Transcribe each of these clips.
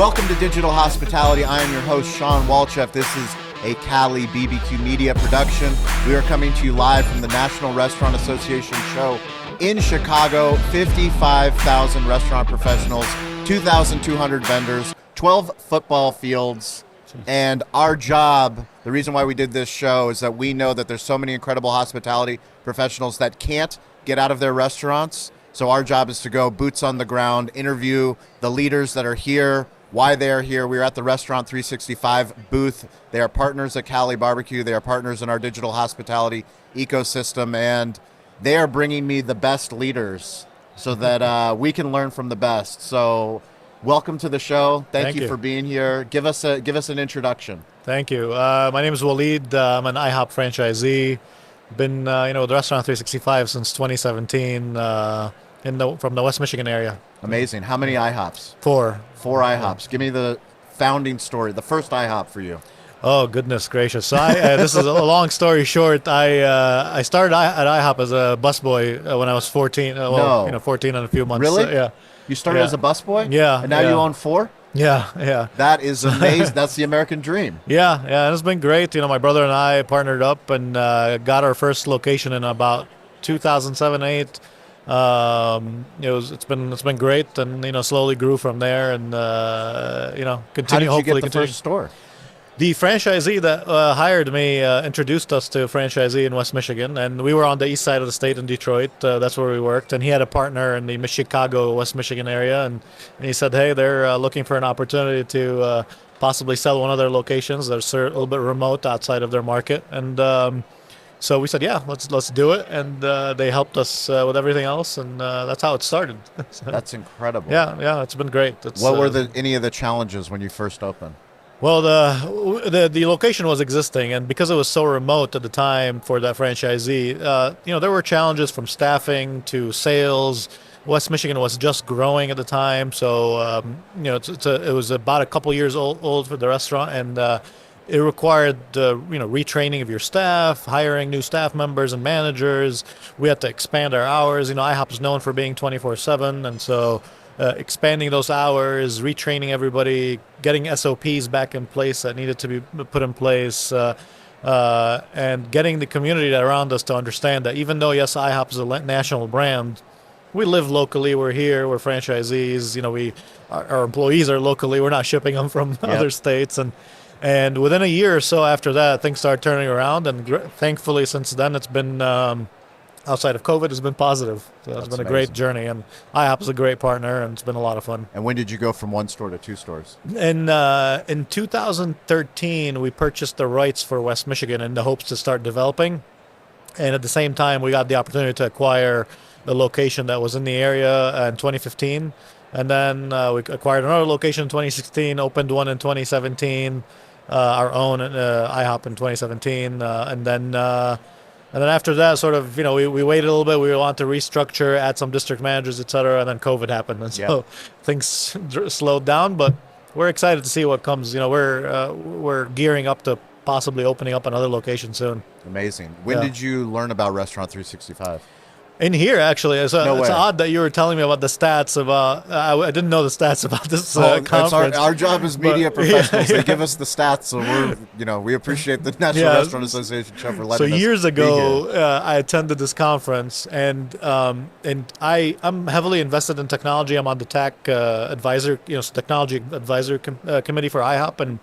Welcome to Digital Hospitality. I am your host, Shawn Walchef. This is a Cali BBQ Media production. We are coming to you live from the National Restaurant Association show in Chicago. 55,000 restaurant professionals, 2,200 vendors, 12 football fields. And our job, the reason why we did this show is that we know that there's so many incredible hospitality professionals that can't get out of their restaurants. So our job is to go boots on the ground, interview the leaders that are here, why they are here. We're at the Restaurant 365 booth. They are partners at Cali Barbecue. They are partners in our digital hospitality ecosystem, and they are bringing me the best leaders so that we can learn from the best. So welcome to the show. Thank you for being here. Give us an introduction. Thank you. My name is Walid. I'm an IHOP franchisee. Been with the Restaurant 365 since 2017 from the West Michigan area. Amazing. How many IHOPs? Four IHOPs. Give me the founding story, the first IHOP for you. Oh, goodness gracious. So this is a long story short. I started at IHOP as a busboy when I was 14. 14 and a few months. Really? Yeah. You started as a busboy? Yeah. And now you own four? Yeah. That is amazing. That's the American dream. Yeah. And it's been great. My brother and I partnered up and got our first location in about 2007-8. It's been great, and slowly grew from there, and continue. How did you get the first store? The franchisee that hired me introduced us to a franchisee in West Michigan, and we were on the east side of the state in Detroit. That's where we worked, and he had a partner in the Chicago, West Michigan area, and he said, hey, they're looking for an opportunity to possibly sell one of their locations. They're a little bit remote outside of their market, and so we said, yeah, let's do it, and they helped us with everything else, and that's how it started. That's incredible. Yeah, it's been great. What were any of the challenges when you first opened? Well, the location was existing, and because it was so remote at the time for that franchisee, there were challenges from staffing to sales. West Michigan was just growing at the time, so it was about a couple years old for the restaurant, and it required retraining of your staff, hiring new staff members and managers. We had to expand our hours. IHOP is known for being 24/7, and so expanding those hours, retraining everybody, getting SOPs back in place that needed to be put in place, and getting the community around us to understand that even though, yes, IHOP is a national brand, we live locally, we're here, we're franchisees, our employees are locally, we're not shipping them from other states, and within a year or so after that, things started turning around, and thankfully since then it's been outside of COVID, it's been positive. So it's been a great journey, and IHOP is a great partner, and it's been a lot of fun. And when did you go from one store to two stores? In 2013, we purchased the rights for West Michigan in the hopes to start developing. And at the same time, we got the opportunity to acquire a location that was in the area in 2015. And then we acquired another location in 2016, opened one in 2017, our own IHOP in 2017, and then after that, sort of, we waited a little bit. We wanted to restructure, add some district managers, et cetera, and then COVID happened. And so things slowed down, but we're excited to see what comes. We're gearing up to possibly opening up another location soon. Amazing. When did you learn about Restaurant 365? In here, actually. It's odd that you were telling me about the stats about. I didn't know the stats about this conference. Our job as media professionals. They give us the stats, so we appreciate the National Restaurant Association for letting us. So years ago, I attended this conference, and I'm heavily invested in technology. I'm on the TAC advisor, technology advisor committee for IHOP,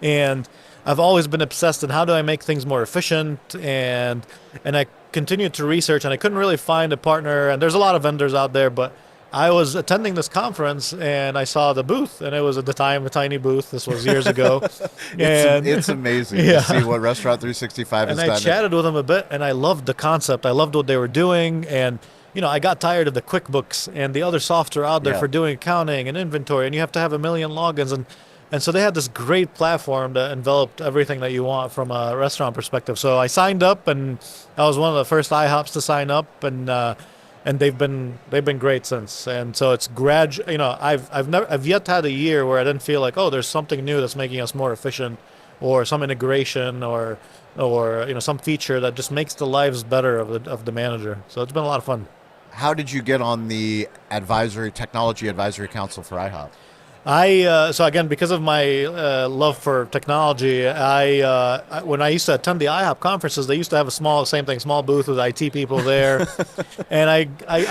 and I've always been obsessed in how do I make things more efficient, and I continued to research, and I couldn't really find a partner, and there's a lot of vendors out there, but I was attending this conference, and I saw the booth, and it was at the time a tiny booth. This was years ago. It's amazing to see what Restaurant 365 has done. And I chatted with them a bit, and I loved the concept. I loved what they were doing, and I got tired of the QuickBooks and the other software out there for doing accounting and inventory, and you have to have 1 million logins, and so they had this great platform that enveloped everything that you want from a restaurant perspective. So I signed up, and I was one of the first IHOPs to sign up, and they've been great since. And so it's gradual. I've yet had a year where I didn't feel like, oh, there's something new that's making us more efficient, or some integration, or some feature that just makes the lives better of the manager. So it's been a lot of fun. How did you get on the technology advisory council for IHOP? So again, because of my love for technology, when I used to attend the IHOP conferences, they used to have a small booth with IT people there, and I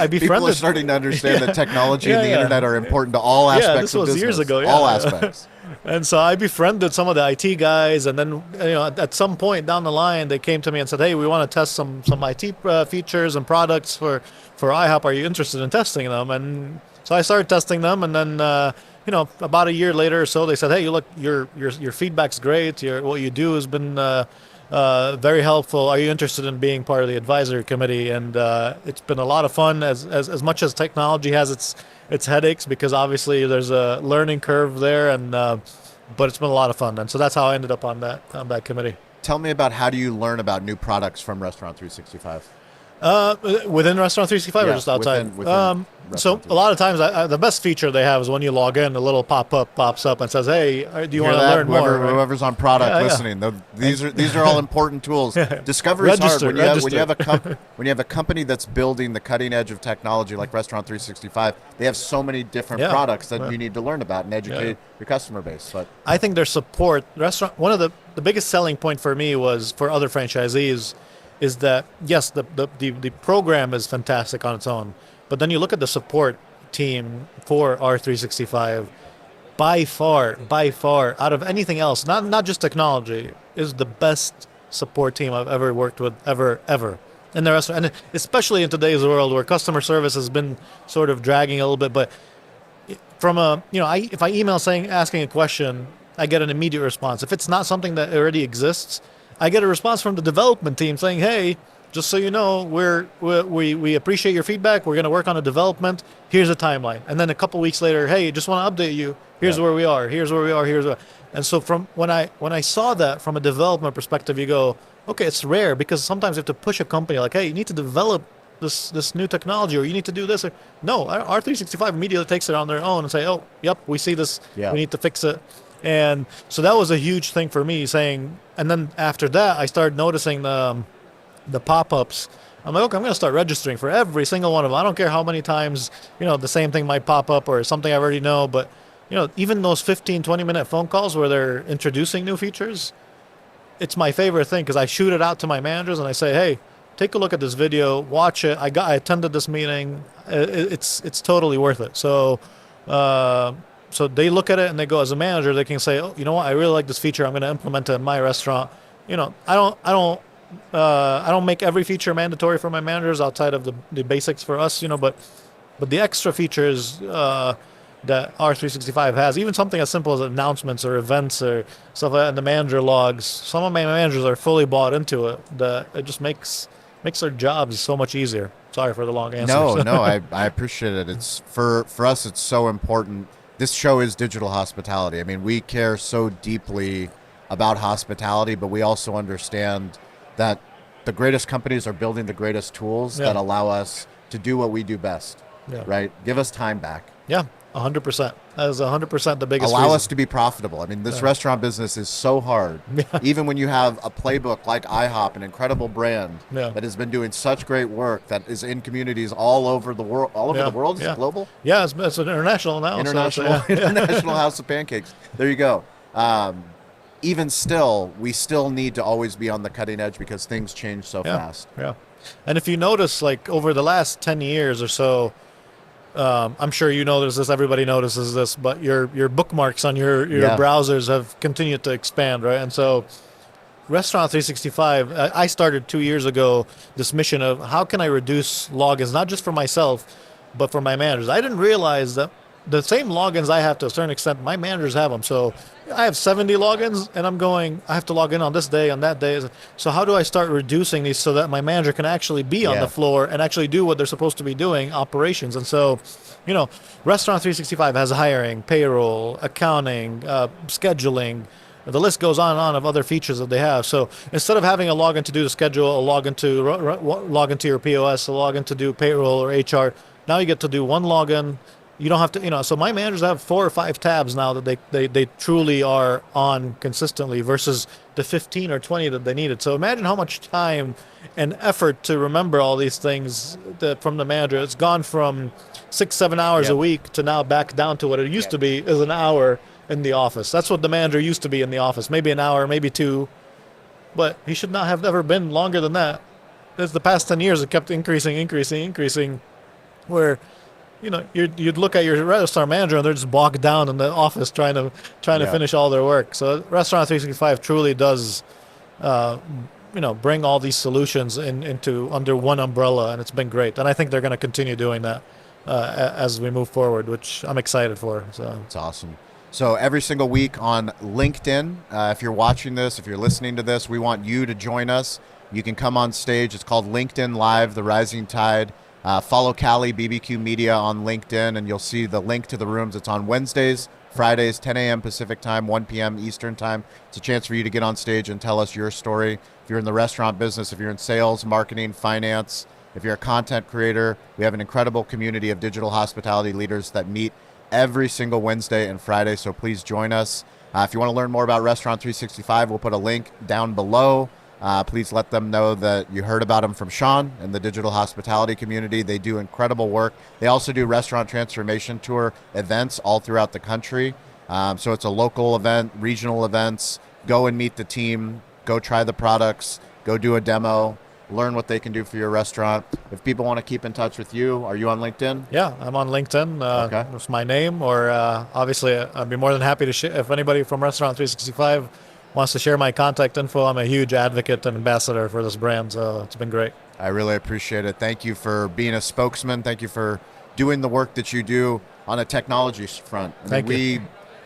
befriended. People are starting to understand that technology and the internet are important to all Yeah, aspects this of was business. years ago. Yeah. All aspects. And so I befriended some of the IT guys, and then at some point down the line, they came to me and said, "Hey, we want to test some IT features and products for IHOP. Are you interested in testing them?" And so I started testing them, and then about a year later or so, they said, "Hey, you look, your feedback's great. What you do has been very helpful. Are you interested in being part of the advisory committee?" And it's been a lot of fun. As much as technology has its headaches, because obviously there's a learning curve there, and but it's been a lot of fun. And so that's how I ended up on that committee. Tell me about how do you learn about new products from Restaurant 365? Within Restaurant 365 or just outside? Within so a lot of times, the best feature they have is when you log in, a little pop-up pops up and says, "Hey, do you want to learn more?" Right? Whoever's on product listening, these are all important tools. Discovery is hard when you have a company that's building the cutting edge of technology like Restaurant 365. They have so many different products that you need to learn about and educate your customer base. But I think their support, one of the biggest selling point for me was for other franchisees. Is that, yes, the program is fantastic on its own, but then you look at the support team for R365, by far, out of anything else, not just technology, is the best support team I've ever worked with, ever, in the restaurant. And especially in today's world where customer service has been sort of dragging a little bit, but from if I email asking a question, I get an immediate response. If it's not something that already exists, I get a response from the development team saying, "Hey, just so you know, we appreciate your feedback. We're going to work on a development. Here's a timeline." And then a couple weeks later, "Hey, just want to update you. Here's where we are. Here's where we are. Here's where." And so from when I saw that from a development perspective, you go, okay, it's rare because sometimes you have to push a company like, "Hey, you need to develop this new technology, or you need to do this." Or, no, R365 immediately takes it on their own and say, "Oh, yep, we see this. We need to fix it." And so that was a huge thing for me saying, and then after that, I started noticing the pop-ups. I'm like, okay, I'm going to start registering for every single one of them. I don't care how many times, the same thing might pop up or something I already know, but, even those 15, 20-minute phone calls where they're introducing new features, it's my favorite thing because I shoot it out to my managers and I say, "Hey, take a look at this video, watch it. I attended this meeting. It's totally worth it." So, so they look at it and they go, as a manager, they can say, "Oh, you know what? I really like this feature. I'm going to implement it in my restaurant." I don't make every feature mandatory for my managers outside of the basics for us, but the extra features that R365 has, even something as simple as announcements or events or stuff like that, and the manager logs. Some of my managers are fully bought into it. It just makes their jobs so much easier. Sorry for the long answer. No, I appreciate it. It's for us. It's so important. This show is digital hospitality. I mean, we care so deeply about hospitality, but we also understand that the greatest companies are building the greatest tools that allow us to do what we do best, right? Give us time back. Yeah, 100%. That is 100% the biggest Allow reason. us to be profitable. I mean, this restaurant business is so hard. Even when you have a playbook like iHop, an incredible brand that has been doing such great work that is in communities all over the world. All over the world? Is it global? Yeah, it's international now. International House of Pancakes. There you go. Even still, we still need to always be on the cutting edge because things change so fast. Yeah. And if you notice, like over the last 10 years or so, I'm sure you notice this, everybody notices this, but your bookmarks on your browsers have continued to expand, right? And so Restaurant 365, I started 2 years ago this mission of how can I reduce logins, not just for myself, but for my managers. I didn't realize that the same logins I have to a certain extent, my managers have them. So I have 70 logins and I have to log in on this day, on that day. So how do I start reducing these so that my manager can actually be on the floor and actually do what they're supposed to be doing, operations? And so, Restaurant 365 has hiring, payroll, accounting, scheduling. The list goes on and on of other features that they have. So instead of having a login to do the schedule, a login to log into your POS, a login to do payroll or HR, now you get to do one login, You don't have to, so my managers have 4 or 5 tabs now that they truly are on consistently versus the 15 or 20 that they needed. So imagine how much time and effort to remember all these things from the manager. It's gone from 6-7 hours a week to now back down to what it used to be is an hour in the office. That's what the manager used to be in the office. Maybe an hour, maybe 2, but he should not have ever been longer than that. It's the past 10 years, it kept increasing, where you'd look at your restaurant manager and they're just bogged down in the office trying to finish all their work. So Restaurant 365 truly does, bring all these solutions into under one umbrella, and it's been great. And I think they're going to continue doing that as we move forward, which I'm excited for. So it's awesome. So every single week on LinkedIn, if you're watching this, if you're listening to this, we want you to join us. You can come on stage. It's called LinkedIn Live, The Rising Tide. Follow Cali BBQ Media on LinkedIn, and you'll see the link to the rooms. It's on Wednesdays, Fridays, 10 a.m. Pacific time, 1 p.m. Eastern time. It's a chance for you to get on stage and tell us your story. If you're in the restaurant business, if you're in sales, marketing, finance, if you're a content creator, we have an incredible community of digital hospitality leaders that meet every single Wednesday and Friday, so please join us. If you want to learn more about Restaurant 365, we'll put a link down below. Please let them know that you heard about them from Shawn and the digital hospitality community. They do incredible work. They also do restaurant transformation tour events all throughout the country. So it's a local event, regional events. Go and meet the team. Go try the products. Go do a demo. Learn what they can do for your restaurant. If people want to keep in touch with you, are you on LinkedIn? Yeah, I'm on LinkedIn. Okay. It's my name, or obviously I'd be more than happy to share. If anybody from Restaurant 365 wants to share my contact info, I'm a huge advocate and ambassador for this brand, so it's been great. I really appreciate it. Thank you for being a spokesman. Thank you for doing the work that you do on a technology front. Thank you.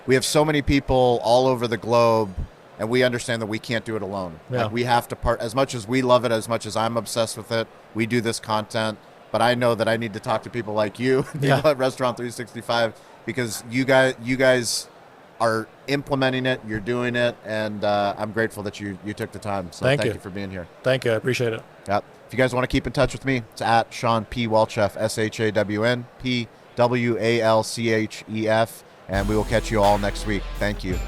We have so many people all over the globe, and we understand that we can't do it alone. Yeah. Like we have to as much as we love it, as much as I'm obsessed with it, we do this content, but I know that I need to talk to people like you, people at Restaurant 365, because you guys are implementing it, you're doing it, and I'm grateful that you took the time. So thank you for being here. Thank you, I appreciate it. Yep. If you guys want to keep in touch with me, it's at Shawn P. Walchef, ShawnPWalchef, and we will catch you all next week. Thank you.